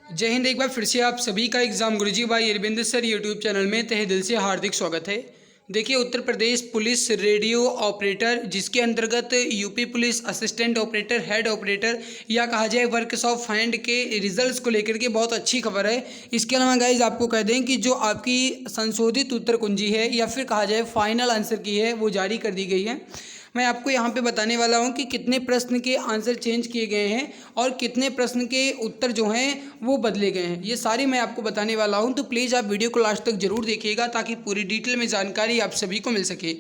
जय हिंद। एक बार फिर से आप सभी का एग्ज़ाम गुरुजी भाई अरविंद सर यूट्यूब चैनल में तहे दिल से हार्दिक स्वागत है। देखिए, Uttar Pradesh police radio operator, जिसके अंतर्गत UP police assistant operator, head operator या कहा जाए वर्क्स ऑफ हैंड के रिजल्ट्स को लेकर के बहुत अच्छी खबर है। इसके अलावा गाइज आपको कह दें कि जो आपकी संशोधित उत्तर कुंजी है या फिर कहा जाए फाइनल आंसर की है वो जारी कर दी गई है। मैं आपको यहाँ पे बताने वाला हूँ कि कितने प्रश्न के आंसर चेंज किए गए हैं और कितने प्रश्न के उत्तर जो हैं वो बदले गए हैं। ये सारी मैं आपको बताने वाला हूँ, तो प्लीज़ आप वीडियो को लास्ट तक ज़रूर देखिएगा ताकि पूरी डिटेल में जानकारी आप सभी को मिल सके।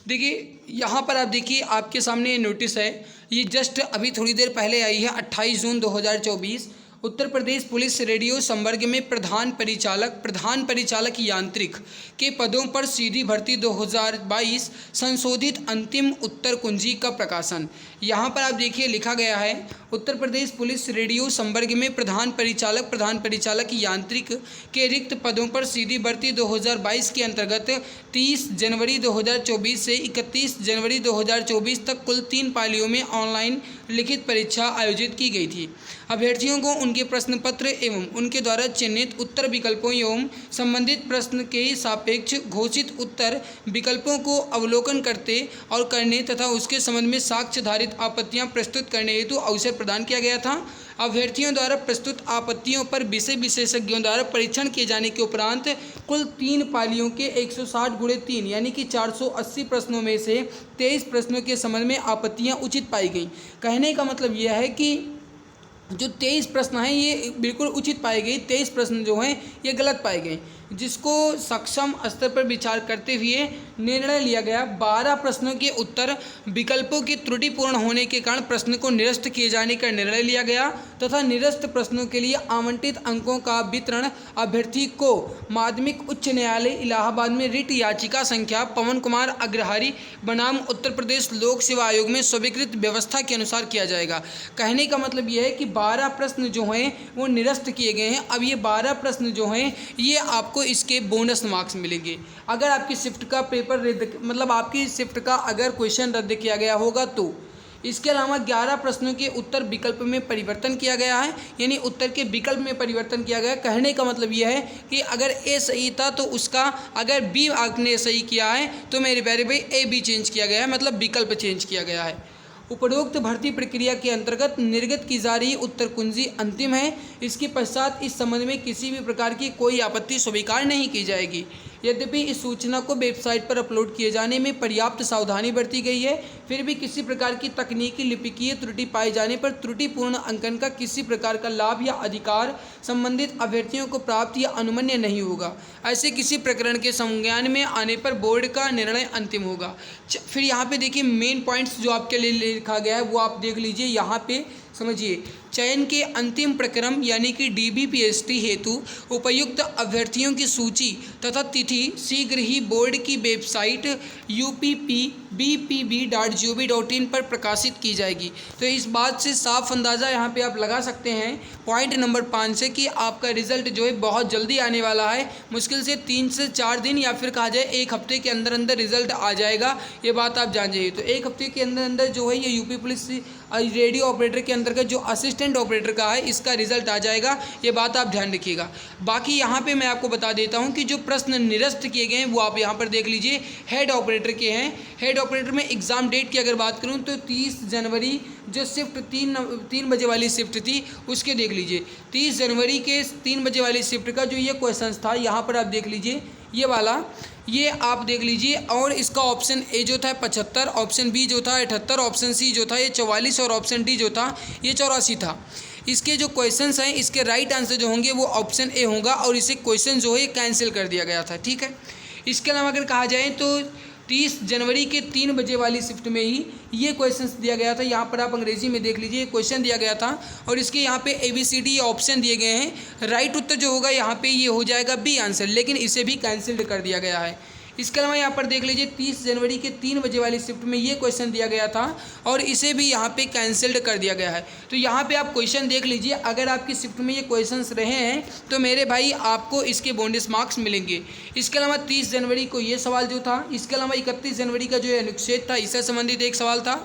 देखिए, यहाँ पर आप देखिए, आपके सामने ये नोटिस है, ये जस्ट अभी थोड़ी देर पहले आई है, 28 जून 2024। उत्तर प्रदेश पुलिस रेडियो संवर्ग में प्रधान परिचालक यांत्रिक के पदों पर सीधी भर्ती 2022 संशोधित अंतिम उत्तर कुंजी का प्रकाशन। यहाँ पर आप देखिए लिखा गया है, उत्तर प्रदेश पुलिस रेडियो संवर्ग में प्रधान परिचालक यांत्रिक के रिक्त पदों पर सीधी भर्ती 2022 के अंतर्गत 30 जनवरी 2024 से 31 जनवरी 2024 तक कुल 3 पालियों में ऑनलाइन लिखित परीक्षा आयोजित की गई थी। अभ्यर्थियों को उनके प्रश्न पत्र एवं उनके द्वारा चिन्हित उत्तर विकल्पों एवं संबंधित प्रश्न के सापेक्ष घोषित उत्तर विकल्पों को अवलोकन करने तथा उसके संबंध में साक्ष्यधारित आपत्तियां प्रस्तुत करने हेतु अवसर प्रदान किया गया था। अभ्यर्थियों द्वारा प्रस्तुत आपत्तियों पर विषय विशेषज्ञों द्वारा परीक्षण किए जाने के उपरांत कुल 3 पालियों के 160 × 3 यानी कि 480 प्रश्नों में से 23 प्रश्नों के संबंध में आपत्तियां उचित पाई गईं। कहने का मतलब यह है कि जो 23 प्रश्न हैं ये बिल्कुल उचित पाए गए, 23 प्रश्न जो हैं ये गलत पाए गए, जिसको सक्षम स्तर पर विचार करते हुए निर्णय लिया गया। 12 प्रश्नों के उत्तर विकल्पों की त्रुटिपूर्ण होने के कारण प्रश्न को निरस्त किए जाने का निर्णय लिया गया तथा निरस्त प्रश्नों के लिए आवंटित अंकों का वितरण अभ्यर्थी को माध्यमिक उच्च न्यायालय इलाहाबाद में रिट याचिका संख्या पवन कुमार अग्रहारी बनाम उत्तर प्रदेश लोक सेवा आयोग में स्वीकृत व्यवस्था के अनुसार किया जाएगा। कहने का मतलब यह है कि 12 प्रश्न जो हैं वो निरस्त किए गए हैं। अब ये 12 प्रश्न जो हैं ये आपको इसके बोनस मार्क्स मिलेंगे। अगर आपकी शिफ्ट का पेपर आपकी शिफ्ट का अगर क्वेश्चन रद्द किया गया होगा तो। इसके अलावा 11 प्रश्नों के उत्तर विकल्प में परिवर्तन किया गया है, यानी उत्तर के विकल्प में परिवर्तन किया गया है। कहने का मतलब यह है कि अगर ए सही था तो उसका, अगर बी आपने सही किया है तो मेरे प्यारे भाई ए बी चेंज किया गया है, मतलब विकल्प चेंज किया गया है। उपरोक्त भर्ती प्रक्रिया के अंतर्गत निर्गत की जा रही उत्तर कुंजी अंतिम है। इसके पश्चात इस संबंध में किसी भी प्रकार की कोई आपत्ति स्वीकार नहीं की जाएगी। यद्यपि इस सूचना को वेबसाइट पर अपलोड किए जाने में पर्याप्त सावधानी बरती गई है, फिर भी किसी प्रकार की तकनीकी लिपिकीय त्रुटि पाए जाने पर त्रुटिपूर्ण अंकन का किसी प्रकार का लाभ या अधिकार संबंधित अभ्यर्थियों को प्राप्त या अनुमन्य नहीं होगा। ऐसे किसी प्रकरण के संज्ञान में आने पर बोर्ड का निर्णय अंतिम होगा। फिर यहाँ पे देखिए मेन पॉइंट्स जो आपके लिए लिखा गया है वो आप देख लीजिए। यहाँ पे समझिए, चयन के अंतिम प्रक्रम यानी कि DBPST हेतु उपयुक्त अभ्यर्थियों की सूची तथा तिथि शीघ्र ही बोर्ड की वेबसाइट uppbpb.gov.in पर प्रकाशित की जाएगी। तो इस बात से साफ अंदाज़ा यहाँ पे आप लगा सकते हैं पॉइंट नंबर 5 से कि आपका रिजल्ट जो है बहुत जल्दी आने वाला है। मुश्किल से 3 से 4 दिन या फिर कहा जाए 1 हफ्ते के अंदर अंदर रिजल्ट आ जाएगा, ये बात आप जान जाइए। तो 1 हफ्ते के अंदर अंदर जो है ये यूपी पुलिस रेडियो ऑपरेटर के अंतर्गत जो असिस्टेंट ऑपरेटर का है इसका रिजल्ट आ जाएगा, ये बात आप ध्यान रखिएगा। बाकी यहाँ पे मैं आपको बता देता हूँ कि जो प्रश्न निरस्त किए गए हैं वो आप यहाँ पर देख लीजिए, हेड ऑपरेटर के हैं। हेड ऑपरेटर में एग्ज़ाम डेट की अगर बात करूँ तो 30 जनवरी जो शिफ्ट 3 बजे वाली शिफ्ट थी उसके देख लीजिए। 30 जनवरी के 3 बजे वाली शिफ्ट का जो ये क्वेश्चन था यहाँ पर आप देख लीजिए, ये वाला ये आप देख लीजिए। और इसका ऑप्शन ए जो था 75, ऑप्शन बी जो था 78, ऑप्शन सी जो था ये 44 और ऑप्शन डी जो था ये 84 था। इसके जो क्वेश्चंस हैं इसके राइट आंसर जो होंगे वो ऑप्शन ए होगा और इसे क्वेश्चन जो है कैंसिल कर दिया गया था। ठीक है, इसके अलावा अगर कहा जाए तो 30 जनवरी के 3 बजे वाली शिफ्ट में ही ये क्वेश्चंस दिया गया था। यहाँ पर आप अंग्रेजी में देख लीजिए, क्वेश्चन दिया गया था और इसके यहाँ पे ABCD ऑप्शन दिए गए हैं। राइट उत्तर जो होगा यहाँ पे ये हो जाएगा बी आंसर, लेकिन इसे भी कैंसिल्ड कर दिया गया है। इसके अलावा यहाँ पर देख लीजिए 30 जनवरी के 3 बजे वाली शिफ्ट में ये क्वेश्चन दिया गया था और इसे भी यहाँ पे कैंसिल्ड कर दिया गया है। तो यहाँ पे आप क्वेश्चन देख लीजिए, अगर आपकी शिफ्ट में ये क्वेश्चंस रहे हैं तो मेरे भाई आपको इसके बोनस मार्क्स मिलेंगे। इसके अलावा 30 जनवरी को ये सवाल जो था, इसके अलावा 31 जनवरी का जो अनुच्छेद था इससे संबंधित एक सवाल था।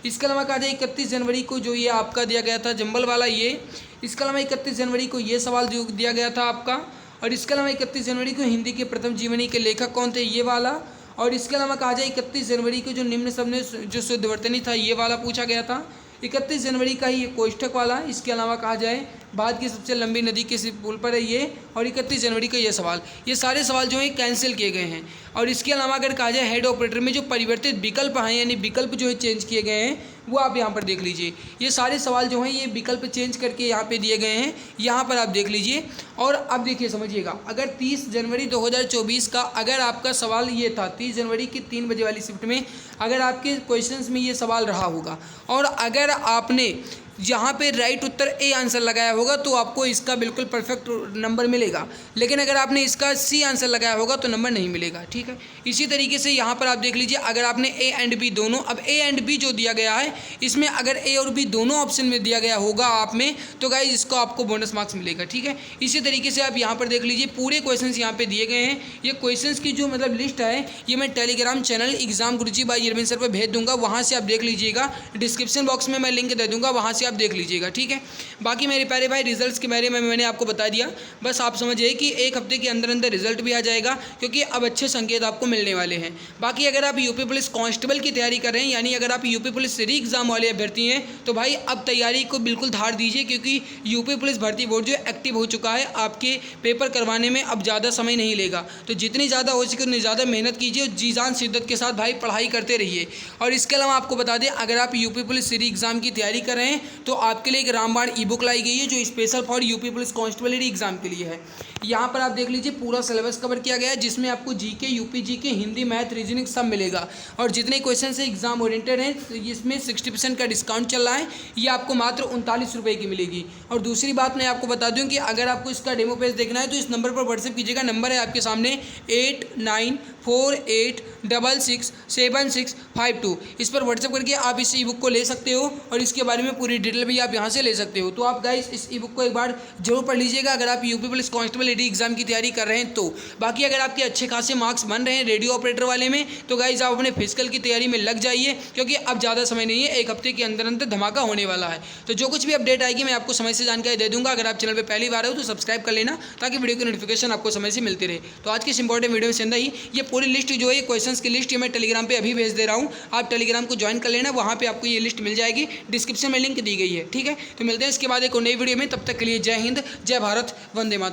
इसके अलावा कहा जाए 31 जनवरी को जो ये आपका दिया गया था जंबल वाला, ये इसके अलावा 31 जनवरी को ये सवाल जो दिया गया था आपका, और इसके अलावा 31 जनवरी को हिंदी के प्रथम जीवनी के लेखक कौन थे, ये वाला। और इसके अलावा कहा जाए 31 जनवरी को जो निम्न सबने जो शुद्धवर्तनी था ये वाला पूछा गया था। 31 जनवरी का ही ये कोष्ठक वाला। इसके अलावा कहा जाए भारत की सबसे लंबी नदी किस पुल पर है ये, और 31 जनवरी का ये सवाल, ये सारे सवाल जो है कैंसिल किए गए हैं। और इसके अलावा अगर कहा जाए हेड ऑपरेटर में जो परिवर्तित विकल्प हैं यानी विकल्प जो है चेंज किए गए हैं वो आप यहाँ पर देख लीजिए। ये सारे सवाल जो हैं ये विकल्प चेंज करके यहाँ पे दिए गए हैं, यहाँ पर आप देख लीजिए। और अब देखिए समझिएगा, अगर 30 जनवरी 2024 का अगर आपका सवाल ये था 30 जनवरी की 3 बजे वाली शिफ्ट में अगर आपके क्वेश्चंस में ये सवाल रहा होगा और अगर आपने यहाँ पे राइट उत्तर ए आंसर लगाया होगा तो आपको इसका बिल्कुल परफेक्ट नंबर मिलेगा। लेकिन अगर आपने इसका सी आंसर लगाया होगा तो नंबर नहीं मिलेगा, ठीक है। इसी तरीके से यहाँ पर आप देख लीजिए, अगर आपने ए एंड बी दोनों, अब ए एंड बी जो दिया गया है इसमें अगर ए और बी दोनों ऑप्शन में दिया गया होगा आप में तो गाइस इसको आपको बोनस मार्क्स मिलेगा, ठीक है। इसी तरीके से आप यहाँ पर देख लीजिए पूरे क्वेश्चन यहाँ पे दिए गए हैं। ये क्वेश्चन की जो मतलब लिस्ट है ये मैं टेलीग्राम चैनल एग्जाम गुरुजी बाय अरविंद सर पर भेज दूंगा, वहाँ से आप देख लीजिएगा। डिस्क्रिप्शन बॉक्स में मैं लिंक दे दूंगा, वहाँ से आप देख लीजिएगा, ठीक है। बाकी मेरे प्यारे भाई रिजल्ट्स के बारे में मैंने आपको बता दिया, बस आप समझिए कि एक हफ्ते के अंदर अंदर रिजल्ट भी आ जाएगा क्योंकि अब अच्छे संकेत आपको मिलने वाले हैं। बाकी अगर आप यूपी पुलिस कांस्टेबल की तैयारी कर रहे हैं यानी अगर आप यूपी पुलिस री एग्जाम वाले अभ्यर्थी हैं तो भाई अब तैयारी को बिल्कुल धार दीजिए क्योंकि यूपी पुलिस भर्ती बोर्ड जो एक्टिव हो चुका है, आपके पेपर करवाने में अब ज़्यादा समय नहीं लेगा। तो जितनी ज़्यादा हो सके उतनी ज़्यादा मेहनत कीजिए और जी जान शिद्दत के साथ भाई पढ़ाई करते रहिए। और इसके अलावा आपको बता दें अगर आप यूपी पुलिस री एग्जाम की तैयारी कर रहे हैं तो आपके लिए एक रामबाण ई बुक लाई गई है जो special for UP police constable exam के लिए है। यहाँ पर आप देख लीजिए पूरा सिलेबस कवर किया गया है जिसमें आपको GK, UP GK, Hindi, math, reasoning सब मिलेगा। और जितने क्वेश्चन से एग्जाम ओरिएंटेड हैं तो इसमें 60% का डिस्काउंट चल रहा है, ये आपको मात्र 39 रुपये की मिलेगी। और दूसरी बात मैं आपको बता दूं कि अगर आपको इसका डेमो पेज देखना है तो इस नंबर पर व्हाट्सएप कीजिएगा, नंबर है आपके सामने 8948667652। इस पर व्हाट्सएप करके आप इस ई बुक को ले सकते हो और इसके बारे में पूरी डिटेल भी आप यहाँ से ले सकते हो। तो आप गाइस इस ई बुक को एक बार जरूर पढ़ लीजिएगा अगर आप UP police constable D exam की तैयारी कर रहे हैं तो। बाकी अगर आपके अच्छे खासे मार्क्स बन रहे हैं रेडियो ऑपरेटर वाले में तो गाइस आप अपने फिजिकल की तैयारी में लग जाइए क्योंकि अब ज़्यादा समय नहीं है, एक हफ्ते के अंदर अंदर धमाका होने वाला है। तो जो कुछ भी अपडेट आएगी मैं आपको समय से जानकारी दे दूंगा। अगर आप चैनल पर पहली बार हो तो सब्सक्राइब कर लेना ताकि वीडियो की नोटिफिकेशन आपको समय से मिलती रहे। तो आज की इस इंपॉर्टेंट वीडियो में से ही ये पूरी लिस्ट जो है क्वेश्चंस की लिस्ट ये मैं टेलीग्राम पे अभी भेज दे रहा हूँ, आप टेलीग्राम को ज्वाइन कर लेना, वहाँ पे आपको ये लिस्ट मिल जाएगी, डिस्क्रिप्शन में लिंक दी गई है, ठीक है। तो मिलते हैं इसके बाद एक नई वीडियो में, तब तक के लिए जय हिंद, जय भारत, वंदे मातरम।